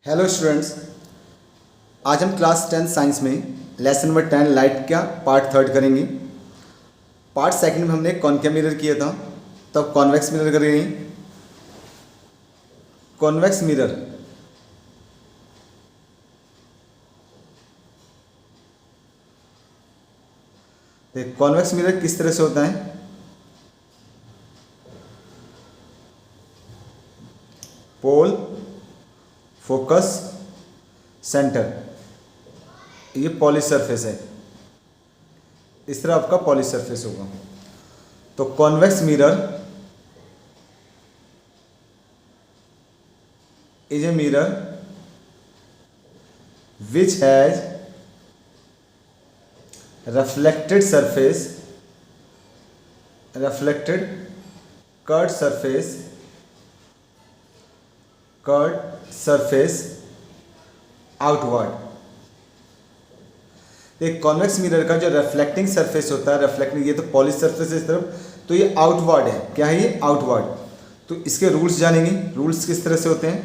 Hello students, आज हम class 10 science में लेसन नंबर 10 लाइट का पार्ट थर्ड करेंगे। पार्ट सेकंड में हमने कॉनकेव मिरर किया था, तो अब कॉन्वेक्स मिरर करेंगे। कॉन्वेक्स मिरर कॉन्वेक्स मिरर किस तरह से होता है? पोल, फोकस, सेंटर, ये पॉलिश सरफेस है। इस तरह आपका पॉलिश सरफेस होगा। तो convex mirror is a mirror which has reflected surface, reflected curved surface outward। एक कॉन्वेक्स मिरर का जो रिफ्लेक्टिंग सरफेस होता है, रिफ्लेक्टिंग, ये तो पॉलिश सरफेस है इस तरफ, तो ये आउटवर्ड है। क्या है ये? आउटवर्ड। तो इसके रूल्स जानेंगे। रूल्स किस तरह से होते हैं?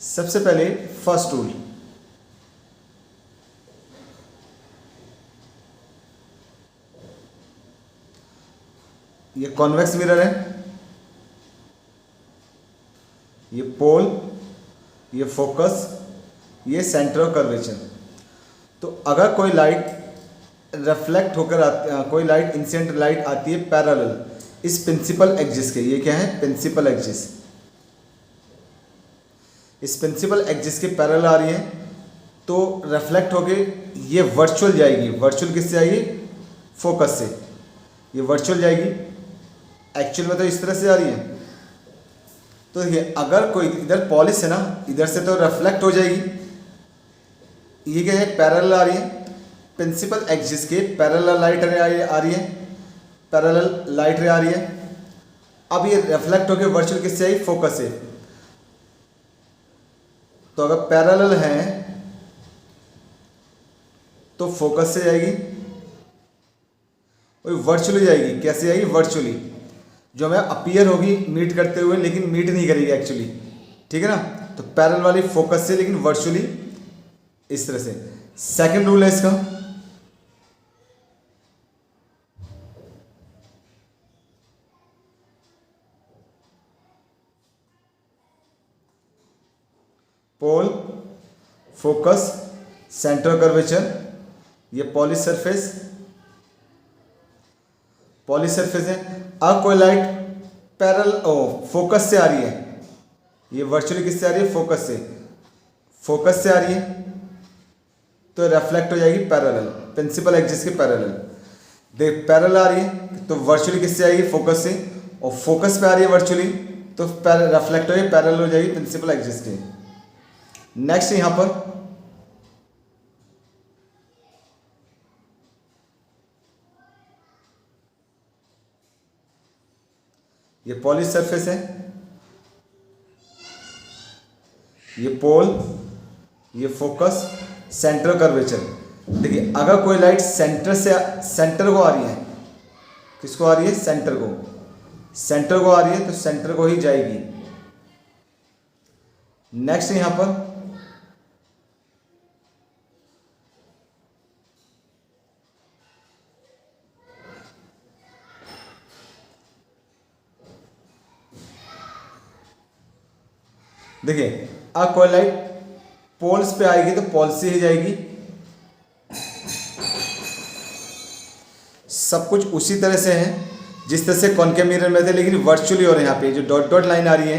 सबसे पहले फर्स्ट रूल, ये कॉन्वेक्स मिरर है, ये पोल, ये फोकस, ये सेंटर ऑफ कर्वेचर। तो अगर कोई लाइट रिफ्लेक्ट होकर कोई लाइट इंसिडेंट लाइट आती है पैरेलल इस प्रिंसिपल एक्सिस के, ये क्या है? Principal axis. इस प्रिंसिपल एक्सिस के पैरेलल आ रही है, तो रिफ्लेक्ट होके ये वर्चुअल जाएगी। वर्चुअल किससे आएगी? फोकस से। ये वर्चुअल जाएगी, एक्चुअल में तो इस तरह से आ रही है। तो ये अगर कोई इधर पॉलिश है ना, इधर से तो रिफ्लेक्ट हो जाएगी। ये क्या है? पैरेलल आ रही है, प्रिंसिपल एक्सिस के पैरेलल लाइट आ रही है, पैरेलल लाइट रे आ रही है। अब ये रिफ्लेक्ट होकर वर्चुअल किससे आई? फोकस से। तो अगर पैरेलल है तो फोकस से जाएगी और वर्चुअली जाएगी। कैसे आएगी? वर्चुअली, जो हमें अपीयर होगी मीट करते हुए, लेकिन मीट नहीं करेगी एक्चुअली। ठीक है ना? तो पैरेलल वाली फोकस से, लेकिन वर्चुअली इस तरह से। सेकंड रूल है इसका, पोल, फोकस, सेंटर कर्वेचर, ये पॉलिश सरफेस है। अब कोई लाइट फोकस से आ रही है, ये वर्चुअली किससे आ रही है? फोकस से आ रही है, तो रिफ्लेक्ट हो जाएगी पैरेलल, प्रिंसिपल एक्सिस के पैरेलल। देख, पैरेलल आ रही है तो वर्चुअली किससे आएगी? फोकस से। और फोकस पे आ रही है वर्चुअली, तो रिफ्लेक्ट हो जाएगी, पैरेलल हो जाएगी प्रिंसिपल एक्सिस के। नेक्स्ट यहां पर ये पॉलिश सरफेस है, ये पोल, ये फोकस, सेंटर कर्वेचर। देखिए, अगर कोई लाइट सेंटर को आ रही है, किसको आ रही है? सेंटर को आ रही है, तो सेंटर को ही जाएगी। नेक्स्ट यहां पर देखिए, अब कोई लाइट पोल्स पे आएगी तो पोल से ही जाएगी। सब कुछ उसी तरह से है जिस तरह से कॉनकेव मिरर में थे, लेकिन वर्चुअली हो रहे हैं। यहाँ पे जो डॉट डॉट लाइन आ रही है,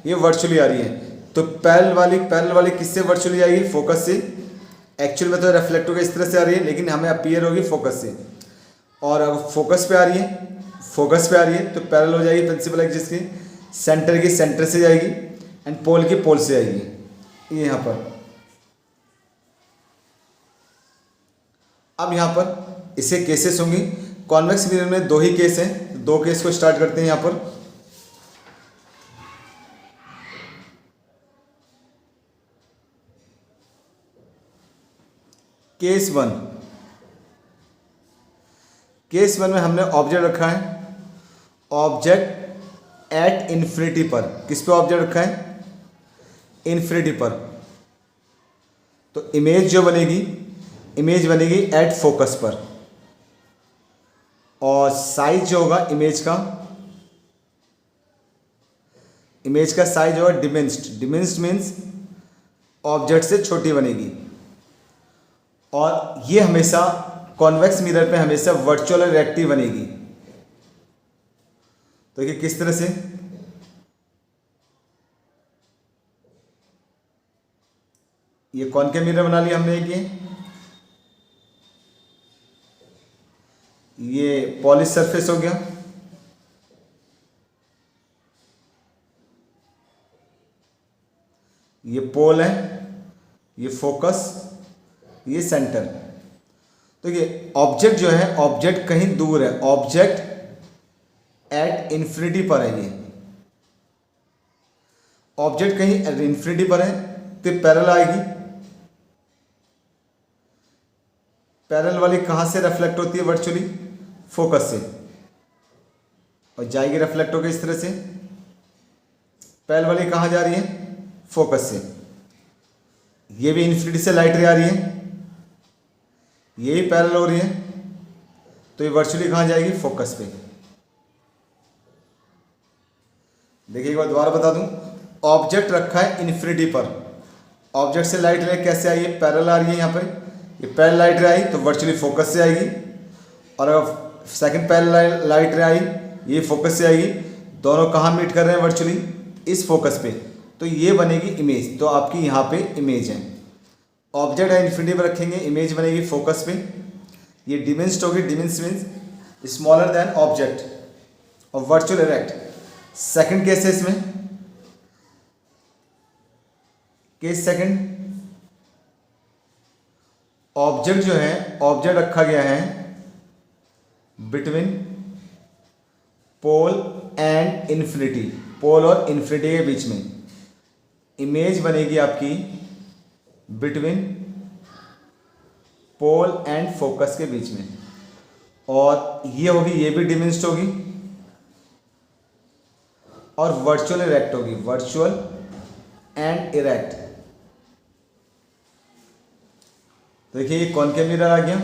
ये वर्चुअली आ रही है। तो पैरेलल वाली किससे वर्चुअली आएगी? फोकस से। एक्चुअल में तो रिफ्लेक्ट होकर इस तरह से आ रही है, लेकिन हमें अपीयर होगी फोकस से। और अगर फोकस पे आ रही है तो पैरेलल हो जाएगी प्रिंसिपल एक्सिस की। सेंटर से जाएगी, एंड पोल की पोल से आएगी, ये यहां पर। अब यहां पर इसे केसेस होंगी। कॉन्वेक्स मिरर में दो ही केस हैं, दो केस को स्टार्ट करते हैं यहां पर। केस वन में हमने ऑब्जेक्ट रखा है, ऑब्जेक्ट एट इन्फिनिटी पर। किस पे ऑब्जेक्ट रखा है? इन्फिनिटी पर। तो इमेज जो बनेगी, इमेज बनेगी एट फोकस पर, और साइज जो होगा इमेज का साइज होगा डिमिनिस्ड। डिमिनिस्ड मीन्स ऑब्जेक्ट से छोटी बनेगी। और ये हमेशा कॉन्वेक्स मिरर पे हमेशा वर्चुअल और रिएक्टिव बनेगी। तो ये किस तरह से, ये कॉनकेव मिरर बना लिया हमने एक, ये पॉलिश सरफेस हो गया, ये पोल है, ये फोकस, ये सेंटर। तो ये ऑब्जेक्ट जो है, ऑब्जेक्ट कहीं दूर है, ऑब्जेक्ट एट इन्फिनिटी पर है। ये ऑब्जेक्ट कहीं इन्फिनिटी पर है तो पैरेलल आएगी। पैरेलल वाली कहाँ से रिफ्लेक्ट होती है वर्चुअली, फोकस से, और जाएगी रिफ्लेक्ट होकर इस तरह से। पैरेलल वाली कहाँ जा रही है, फोकस से। ये भी इन्फिनिटी से लाइट रे आ रही है, ये भी पैरेलल हो रही है, तो ये वर्चुअली कहाँ जाएगी, फोकस पे। देखिए एक बार दोबारा बता दूं, ऑब्जेक्ट रखा है इन्फिनिटी पर, ऑब्जेक्ट से लाइट रे कैसे आई है, पैरेलल आ रही है। यहाँ पर ये पैरेलल लाइट रे आई तो वर्चुअली फोकस से आएगी, और अगर सेकंड पैरेलल लाइट रे आई ये फोकस से आएगी। दोनों कहाँ मीट कर रहे हैं वर्चुअली, इस फोकस पे, तो ये बनेगी इमेज। तो आपकी यहाँ पे इमेज है, ऑब्जेक्ट है इन्फिनिटी पर रखेंगे, इमेज बनेगी फोकस पे। ये डिमिनिस्ड होगी, diminished means smaller than object, और वर्चुअल इरेक्ट। सेकंड केस है इसमें, केस सेकंड, ऑब्जेक्ट जो है, ऑब्जेक्ट रखा गया है बिटवीन पोल एंड इन्फिनिटी, पोल और इन्फिनिटी के बीच में। इमेज बनेगी आपकी बिटवीन पोल एंड फोकस के बीच में, और ये होगी, ये भी डिमिनिस्ड होगी, और वर्चुअल इरेक्ट होगी, वर्चुअल एंड इरेक्ट। देखिए ये कॉनकेव मिरर आ गया,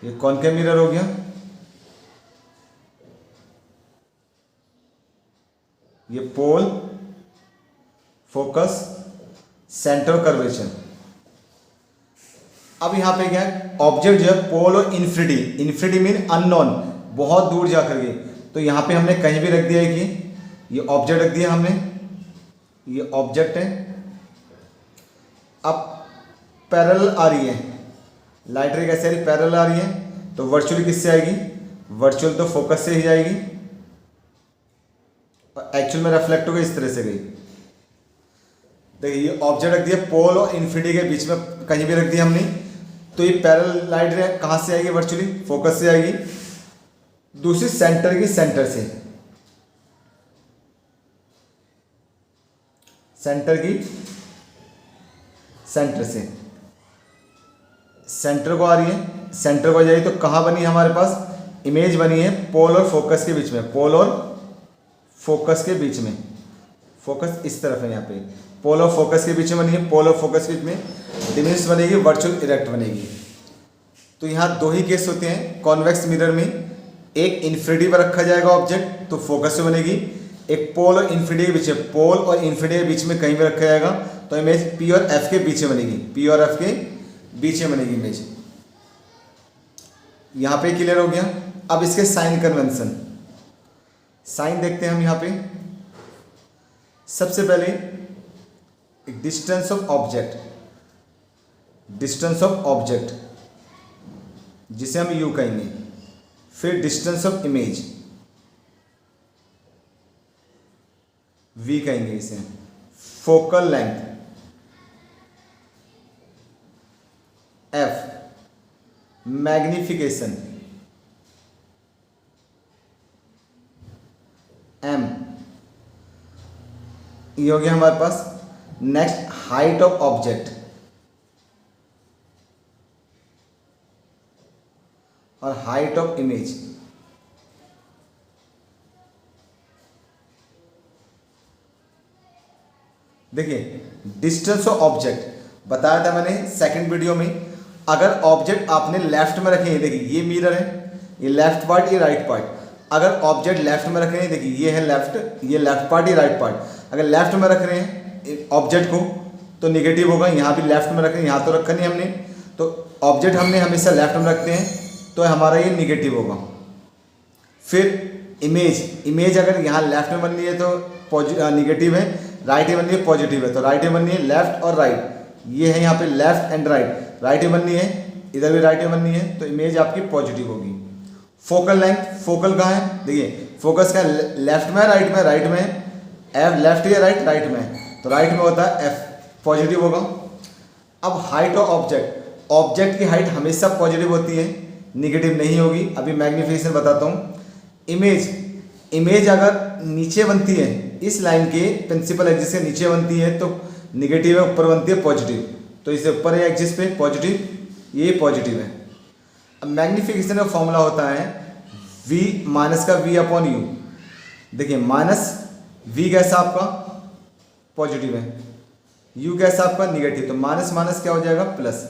ये कॉनकेव मिरर हो गया। ये पोल, फोकस, सेंटर कर्वेचर। अब यहां पे क्या है, ऑब्जेक्ट जो है पोल और इन्फिनिटी, इन्फिनिटी मीन अननोन, बहुत दूर जाकर के। तो यहां पे हमने कहीं भी रख दिया है कि ये ऑब्जेक्ट रख दिया हमने, ये ऑब्जेक्ट है। अब पैरेलल आ रही है लाइट रे, कैसे आ रही, पैरेलल आ रही है, तो वर्चुअली किससे आएगी, वर्चुअल तो फोकस से ही जाएगी, और एक्चुअल में रिफ्लेक्ट होकर इस तरह से गई। देखिए ये ऑब्जेक्ट रख दिया पोल और इन्फिनिटी के बीच में, कहीं भी रख दिया हमने, तो ये पैरेलल लाइट रे कहाँ से आएगी, वर्चुअली फोकस से आएगी। दूसरी सेंटर की, सेंटर से, सेंटर की, सेंटर से, सेंटर को आ रही है, सेंटर को आ जाएगी। तो कहाँ बनी है हमारे पास, इमेज बनी है पोल और फोकस के बीच में, पोल और फोकस के बीच में। फोकस इस तरफ है यहाँ पे, पोल और फोकस के बीच में बनी है, पोल और फोकस के बीच में डिमिनिस्ड बनेगी, वर्चुअल इरेक्ट बनेगी। तो यहाँ दो ही केस होते हैं कॉन्वेक्स मिरर में, एक इन्फिनिटी पर रखा जाएगा ऑब्जेक्ट तो फोकस से बनेगी, एक पोल और इन्फिनिटी के बीच में, पोल और इन्फिनिटी के बीच में कहीं भी रखा जाएगा तो इमेज पी और एफ के पीछे बनेगी, पी और एफ के बीच में बनेगी इमेज। यहाँ पे क्लियर हो गया। अब इसके साइन कन्वेंशन, साइन देखते हैं हम यहाँ पे। सबसे पहले distance of object, distance of object जिसे हम यू कहेंगे, फिर डिस्टेंस ऑफ इमेज वी कहेंगे इसे, focal length f, magnification m, ये हो गया हमारे पास। नेक्स्ट हाइट ऑफ ऑब्जेक्ट, और हाइट ऑफ इमेज। देखिए डिस्टेंस ऑफ ऑब्जेक्ट बताया था मैंने सेकंड वीडियो में। अगर ऑब्जेक्ट आपने लेफ्ट में रखे हैं, देखिए ये मिरर है, ये लेफ्ट पार्ट, ये राइट पार्ट। अगर ऑब्जेक्ट लेफ्ट में रख रहे हैं, देखिए ये है लेफ्ट, ये लेफ्ट पार्ट, ये राइट पार्ट। अगर लेफ्ट में रख रहे हैं ऑब्जेक्ट को तो निगेटिव होगा। यहाँ भी लेफ्ट में रख रहे हैं, यहाँ तो रखा नहीं हमने, तो ऑब्जेक्ट हमने हमेशा लेफ्ट में रखते हैं तो हमारा ये निगेटिव होगा। फिर इमेज अगर यहाँ लेफ्ट में बन रही है तो निगेटिव है, राइट में बन रही है पॉजिटिव है। तो राइट में बननी है लेफ्ट और राइट, ये है यहाँ पे लेफ्ट एंड राइट। राइट में बननी है, इधर भी राइट में बननी है, तो इमेज आपकी पॉजिटिव होगी। फोकल लेंथ, फोकल कहाँ है, देखिए फोकस का लेफ्ट में, राइट में, राइट में एफ, लेफ्ट या राइट, राइट में, तो राइट में होता है एफ, पॉजिटिव होगा। अब हाइट ऑफ ऑब्जेक्ट, ऑब्जेक्ट की हाइट हमेशा पॉजिटिव होती है, निगेटिव नहीं होगी। अभी मैग्नीफिकेशन बताता हूँ। इमेज अगर नीचे बनती है, इस लाइन के प्रिंसिपल एक्सिस से नीचे बनती है तो निगेटिव है, ऊपर बनती है पॉजिटिव। तो इसे ऊपर है एक्सिस पे पॉजिटिव, ये पॉजिटिव है। अब मैग्नीफिकेशन का फॉर्मूला होता है v माइनस का v अपॉन यू। देखिए माइनस v कैसा आपका पॉजिटिव है, u कैसा आपका निगेटिव, तो माइनस माइनस क्या हो जाएगा प्लस।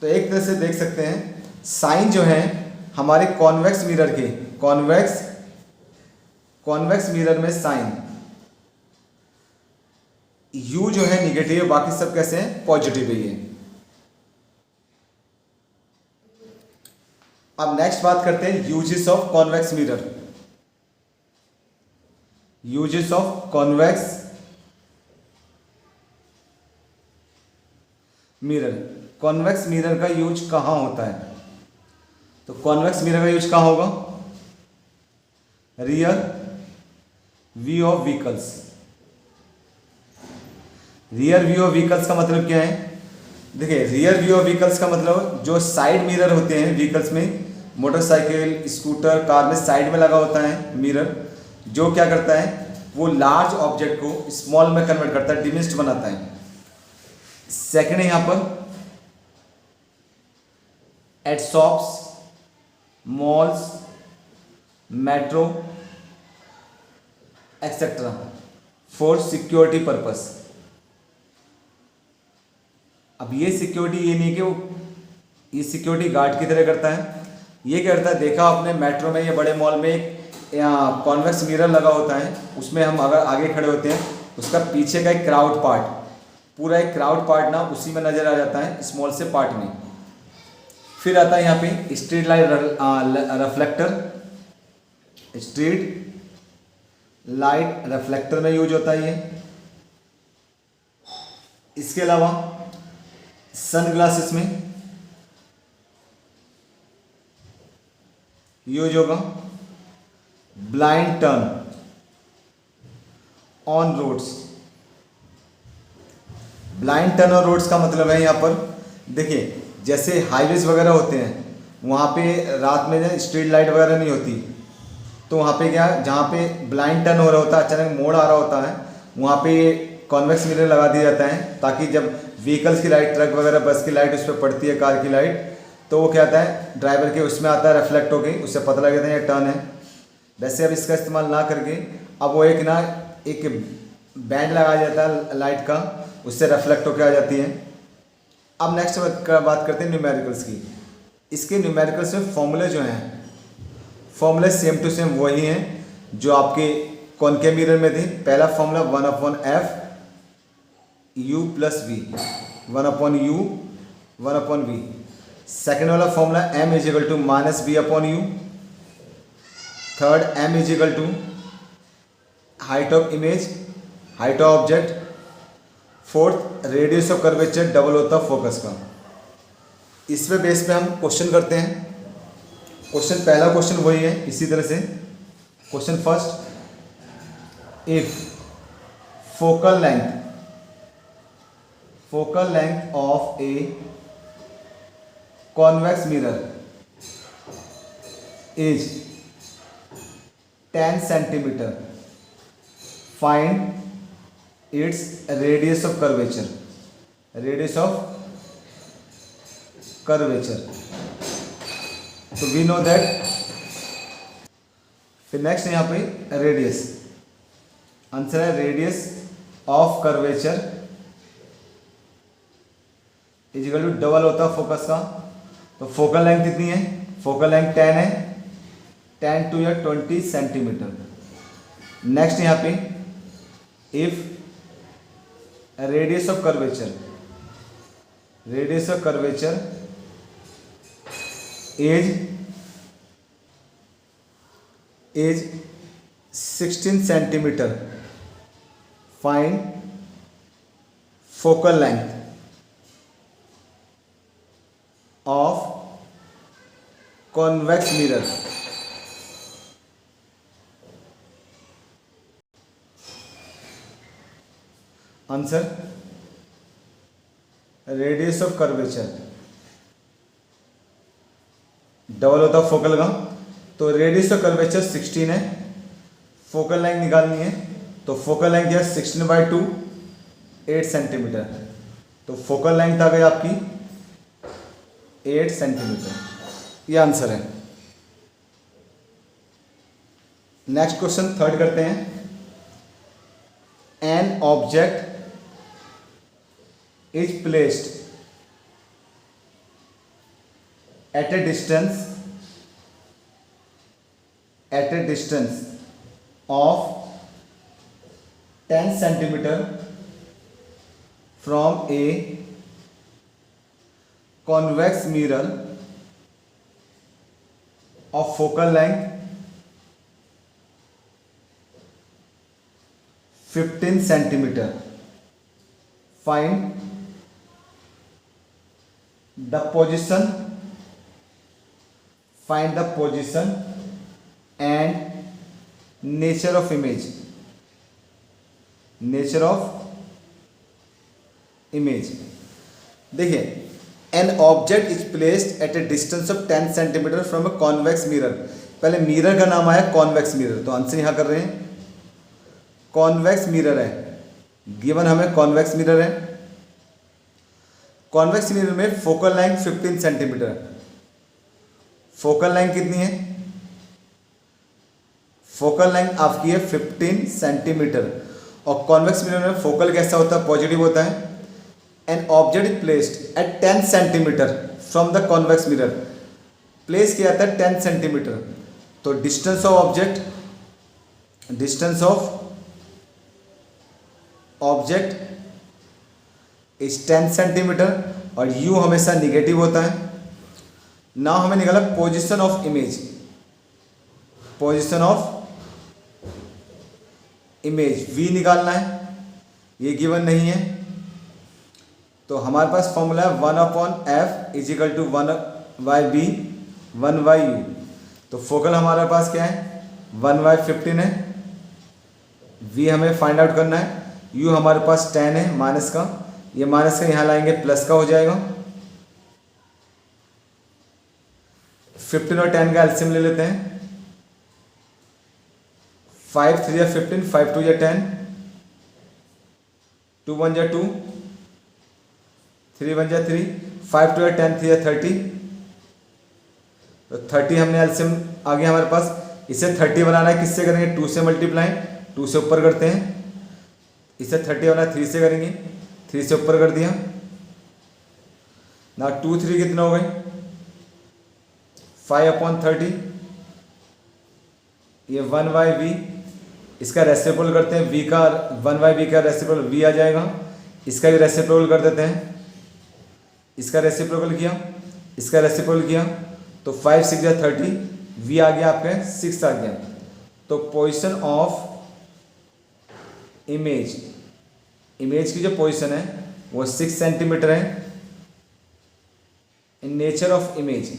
तो एक तरह से देख सकते हैं साइन जो है हमारे कॉन्वेक्स मिरर के, कॉन्वेक्स मिरर में साइन u जो है निगेटिव है, बाकी सब कैसे हैं पॉजिटिव है ये। अब नेक्स्ट बात करते हैं uses of convex mirror. Uses of convex mirror, convex mirror का यूज कहां होता है, तो कॉन्वेक्स मिरर का यूज कहां होगा, rear view of vehicles. Rear view of vehicles का मतलब क्या है, देखिए रियर व्यू ऑफ व्हीकल्स का मतलब जो साइड मिरर होते हैं व्हीकल्स में, मोटरसाइकिल, स्कूटर, कार में साइड में लगा होता है मिरर, जो क्या करता है वो लार्ज ऑब्जेक्ट को स्मॉल में कन्वर्ट करता है, डिमिनिश्ड बनाता है। सेकंड है यहाँ पर at shops, malls, metro etcetera for security purpose. अब ये सिक्योरिटी ये नहीं कि वो ये सिक्योरिटी गार्ड की तरह करता है, ये क्या करता है, देखा आपने मेट्रो में या बड़े मॉल में एक कॉन्वेक्स मिरर लगा होता है, उसमें हम अगर आगे खड़े होते हैं उसका पीछे का एक क्राउड पार्ट, पूरा एक क्राउड पार्ट ना उसी में नजर आ जाता है स्मॉल से पार्ट में। फिर आता है यहाँ पे street light reflector, street light reflector में यूज होता है ये। इसके अलावा सन ग्लासेस में यूज होगा। Blind turn on roads, blind turn on roads का मतलब है यहाँ पर देखिए जैसे हाईवेज वगैरह होते हैं वहाँ पे रात में स्ट्रीट लाइट वगैरह नहीं होती, तो वहाँ पे क्या, जहाँ पे ब्लाइंड टर्न हो रहा होता है, अचानक मोड़ आ रहा होता है, वहाँ पे कॉन्वेक्स मिरर लगा दिया जाता है ताकि जब व्हीकल्स की लाइट, ट्रक वगैरह बस की लाइट उस पर पड़ती है, कार की लाइट, तो वो क्या आता है ड्राइवर के उसमें आता है रिफ्लेक्ट होके, उससे पता लग जाता है ये टर्न है। वैसे अब इसका इस्तेमाल ना करके अब वो एक बैंड लगाया जाता है लाइट का, उससे रिफ्लेक्ट होके आ जाती है। अब नेक्स्ट बात करते हैं न्यूमेरिकल्स की। इसके न्यूमेरिकल्स में फॉर्मूले जो हैं, फॉर्मूले सेम टू सेम वही हैं जो आपके कॉनकेव मिरर में थे। पहला formula 1/f u plus v, 1/u 1/v। Second वाला formula m is equal to minus b upon u। Third m is equal to height of image, height of object. Fourth radius of curvature double होता है focus का। इस पे base पे हम question करते हैं। क्वेश्चन पहला क्वेश्चन वही है इसी तरह से। Question first, if focal length of a convex mirror is 10 centimetre, find its radius of curvature. Radius of curvature तो वी नो दैट। फिर नेक्स्ट है यहाँ पे रेडियस। आंसर है radius of curvature is equal to double होता है focus का। तो फोकल लेंथ कितनी है, फोकल लेंथ 10 है, 10 टू या 20 सेंटीमीटर। नेक्स्ट यहाँ पे if radius of curvature, radius of curvature is 16 centimetre, find focal length of convex mirror. Answer radius of curvature double होता फोकल का, तो रेडियस ऑफ कर्वेचर 16 है, फोकल लेंथ निकालनी है। तो फोकल लेंथ है 16/2 8 सेंटीमीटर। तो फोकल लेंथ आ गई आपकी 8 सेंटीमीटर। ये आंसर है। नेक्स्ट क्वेश्चन थर्ड करते हैं। An object is placed at a distance of 10 centimeter from a convex mirror of focal length 15 centimeter. Find the position and nature of image. देखिए, an object is placed at a distance of 10 centimetre from a convex mirror. पहले mirror का नाम आया convex mirror, तो answer यहां कर रहे हैं कॉन्वेक्स मिरर है, गिवन हमें कॉन्वेक्स मिरर है। कॉन्वेक्स मिरर में focal length 15 centimetre. Focal length कितनी है, फोकल लेंथ आपकी है 15 सेंटीमीटर। और कॉन्वेक्स मिरर में फोकल कैसा होता है, पॉजिटिव होता है। An object is placed eight 10 centimetre from the convex mirror, place किया था 10 सेंटीमीटर। तो distance of object is 10 centimetre और यू हमेशा निगेटिव होता है। ना हमें निकाला पोजीशन ऑफ इमेज वी निकालना है, ये गिवन नहीं है। तो हमारे पास फॉर्मूला है 1/f is equal to 1/b 1/u। तो फोकल हमारे पास क्या है 1/15 है, v हमें फाइंड आउट करना है, u हमारे पास 10 है माइनस का, ये माइनस का यहाँ लाएंगे प्लस का हो जाएगा। 15 और 10 का एलसीएम ले लेते हैं। 5 3 या 15, 5 2 या 10, 2 1 या 2, 3 1 या 3, 5 2 या 10 3 या 30। तो 30 हमने एलसीएम आ गया हमारे पास। इसे 30 बनाना है, किससे करेंगे 2 से मल्टीप्लाई, 2 से ऊपर करते हैं। इसे 30 बनाना 3 से करेंगे, 3 से ऊपर कर दिया ना। 2 3 कितना हो गए 5/30, ये 1/v, इसका रेसिप्रोकल करते हैं, v का 1/v का रेसिप्रोकल v आ जाएगा। इसका भी रेसिप्रोकल कर देते हैं, इसका रेसिप्रोकल किया, इसका रेसिप्रोकल किया, तो 5 6 या 30, v आ गया आपके 6 आ गया। तो पोजीशन ऑफ इमेज की जो पोजीशन है वो 6 सेंटीमीटर है। In nature of image,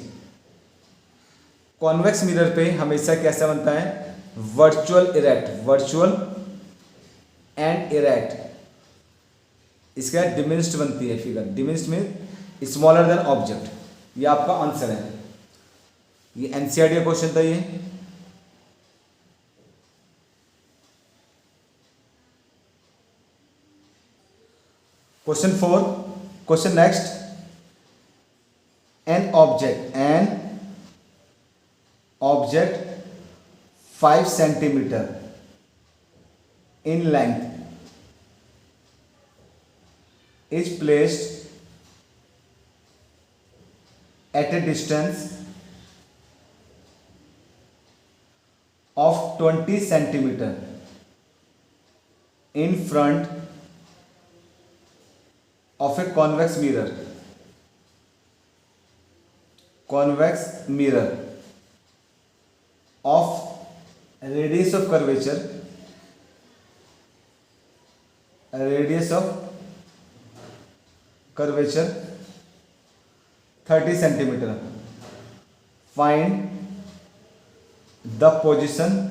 convex mirror पे हमेशा कैसा बनता है वर्चुअल एंड इरेक्ट। इसका डिमिनिश्ड बनती है फिगर, डिमिनिश्ड में स्मॉलर देन ऑब्जेक्ट। ये आपका आंसर है। ये एनसीईआरटी का क्वेश्चन था ये। Question 4, question next. N object 5 centimetre in length is placed at a distance of 20 centimeter in front of a convex mirror of radius of curvature 30 centimeter. Find the position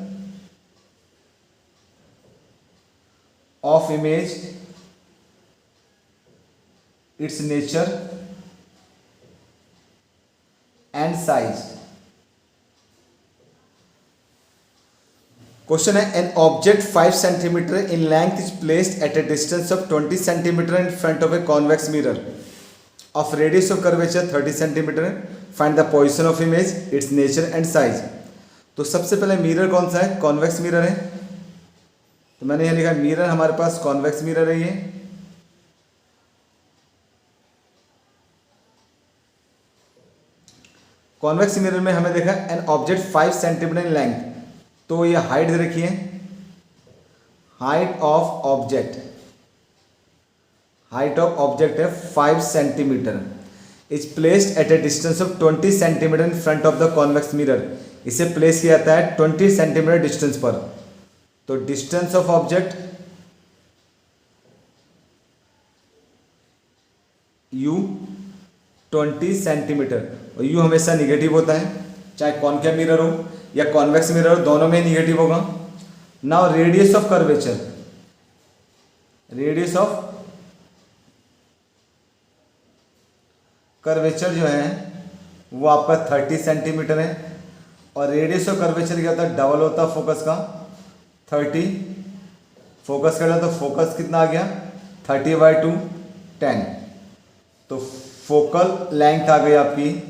of image, its nature and size. Question है an object 5 सेंटीमीटर in length is placed at a distance of 20 centimetre in front of a convex mirror of radius of curvature 30 centimetre. Find the position of image, its nature and size. तो सबसे पहले mirror कौन सा है? Convex mirror है. तो मैंने यह लिखा मिरर हमारे पास कॉन्वेक्स मिरर है. ये कॉन्वेक्स मिरर में हमें देखा एन ऑब्जेक्ट 5 सेंटीमीटर इन लेंथ. तो ये हाइट दे रखी है, हाइट ऑफ ऑब्जेक्ट है 5 centimetre. Is placed at a distance of 20 centimetre in front of the convex mirror. इसे प्लेस किया जाता है 20 सेंटीमीटर डिस्टेंस पर. तो distance of object u 20 centimetre. और u हमेशा निगेटिव होता है, चाहे कॉनकेव मिरर हो या कॉन्वेक्स मिरर, दोनों में निगेटिव होगा. नाउ रेडियस ऑफ कर्वेचर, जो है वो आपका 30 सेंटीमीटर है. और रेडियस ऑफ कर्वेचर क्या होता है? डबल होता है फोकस का. 30 फोकस कर तो फोकस कितना आ गया? 30/2 10. तो फोकल लेंथ आ गई आपकी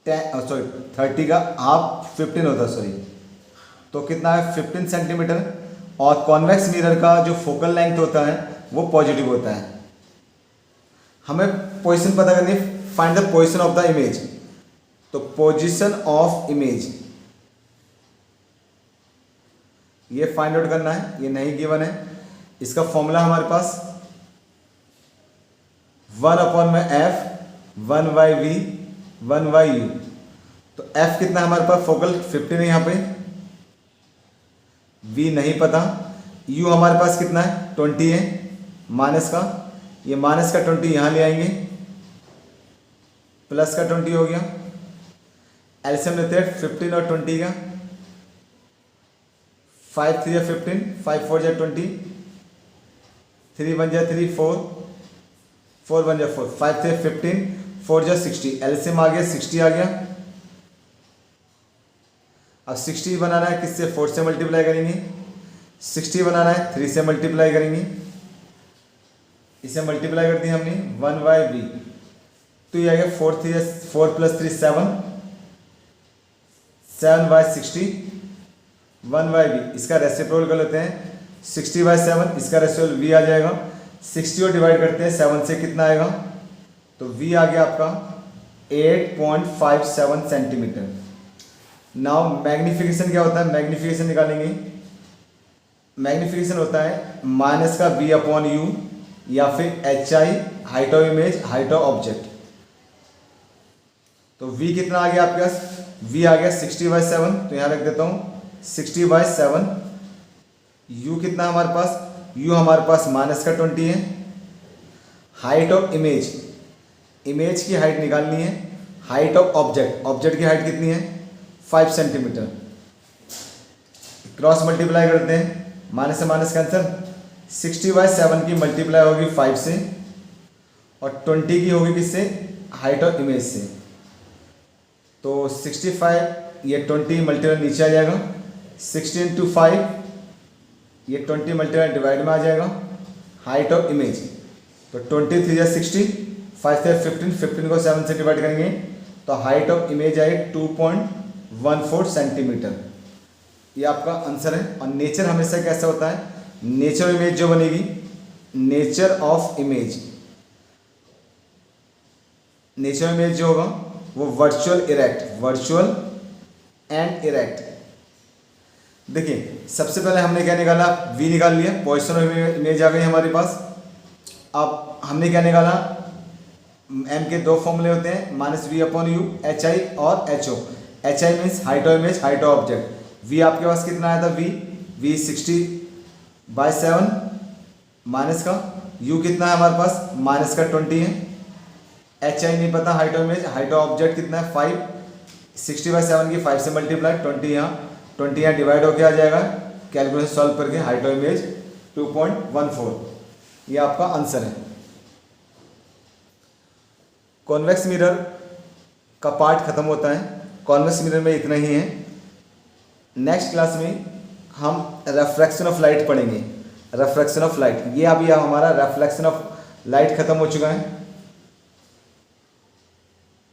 30 का हाफ 15 होता है, सॉरी. तो कितना है? 15 सेंटीमीटर. और कॉन्वेक्स मिरर का जो फोकल लेंथ होता है वो पॉजिटिव होता है. हमें पोजीशन पता करनी है. Find the position of the image. तो पोजीशन ऑफ इमेज ये फाइंड आउट करना है. ये नहीं गिवन है. इसका फॉर्मूला हमारे पास 1/f 1/v 1/u. तो f कितना है हमारे पास? फोकल 15 है यहाँ पे. v नहीं पता. u हमारे पास कितना है? 20 है माइनस का. ये माइनस का 20 यहाँ ले आएंगे, प्लस का 20 हो गया. एलसीएम लेते हैं 15 और 20 का. 5 3 15, 5 4 20, 3 1 3 4, 4 1 4, 5 3 15, 4 60. एलसीएम आ गया 60 आ गया. अब 60 बनाना है किससे? 4 से मल्टीप्लाई करेंगे. 60 बनाना है 3 से मल्टीप्लाई करेंगे. इसे मल्टीप्लाई कर दिया हमने 1/v. तो ये आ गया 4 + 3 7, 7/60 1/v. इसका रेसिप्रोकल कर लेते हैं 60/7. इसका रेसिप्रोकल v आ जाएगा. 60 को डिवाइड करते हैं 7 से, कितना आएगा? तो v आ गया आपका 8.57 सेंटीमीटर. नाउ मैग्नीफिकेशन क्या होता है? मैग्नीफिकेशन निकालेंगे. मैग्नीफिकेशन होता है माइनस का v/u या फिर hi, height of image, height of object. तो v कितना आ गया आपके पास? v आ गया 60/7. तो यहाँ रख देता हूँ 60/7. u कितना हमारे पास? u हमारे पास माइनस का 20 है. हाइट ऑफ इमेज की हाइट निकालनी है. हाइट ऑफ ऑब्जेक्ट की हाइट कितनी है? 5 सेंटीमीटर. क्रॉस मल्टीप्लाई करते हैं, माइनस से माइनस कैंसिल. 60/7 की मल्टीप्लाई होगी 5 से और 20 की होगी किससे? हाइट ऑफ इमेज से. तो 65, ये 20 मल्टीप्लाई नीचे आ जाएगा. 60 × 5, ये 20 मल्टीप्लाई डिवाइड में आ जाएगा. हाइट ऑफ इमेज तो 23 या 60, 5 से 15, 15 को 7 से डिवाइड करेंगे तो height of image I 2.14 centimetre. ये आपका आंसर है। और नेचर हमेशा कैसा होता है, नेचर इमेज जो बनेगी, nature of image, nature image जो होगा वो virtual erect, virtual and erect. देखिए सबसे पहले हमने क्या निकाला, वी निकाल लिया, पोजीशन ऑफ इमेज आ गई हमारे पास। अब हमने क्या निकाला, एम के दो फॉर्मूले होते हैं, -v/u, HI और HO। HI means height of image, height of object. v आपके पास कितना आया था, v 60/7 माइनस का, u कितना है हमारे पास, -20 है। HI नहीं पता, height of image, height of object कितना है 5, 60/7 की 5 से मल्टीप्लाई, 20 यहाँ डिवाइड होके आ जाएगा, कैलकुलेशन सॉल्व करके हाइट ऑफ इमेज 2.14, ये आपका आंसर है। कॉन्वेक्स मिरर का पार्ट खत्म होता है, कॉन्वेक्स मिरर में इतना ही है। नेक्स्ट क्लास में हम रिफ्रैक्शन ऑफ लाइट पढ़ेंगे, रिफ्रैक्शन ऑफ लाइट। ये अभी हमारा रिफ्लेक्शन ऑफ लाइट खत्म हो चुका है।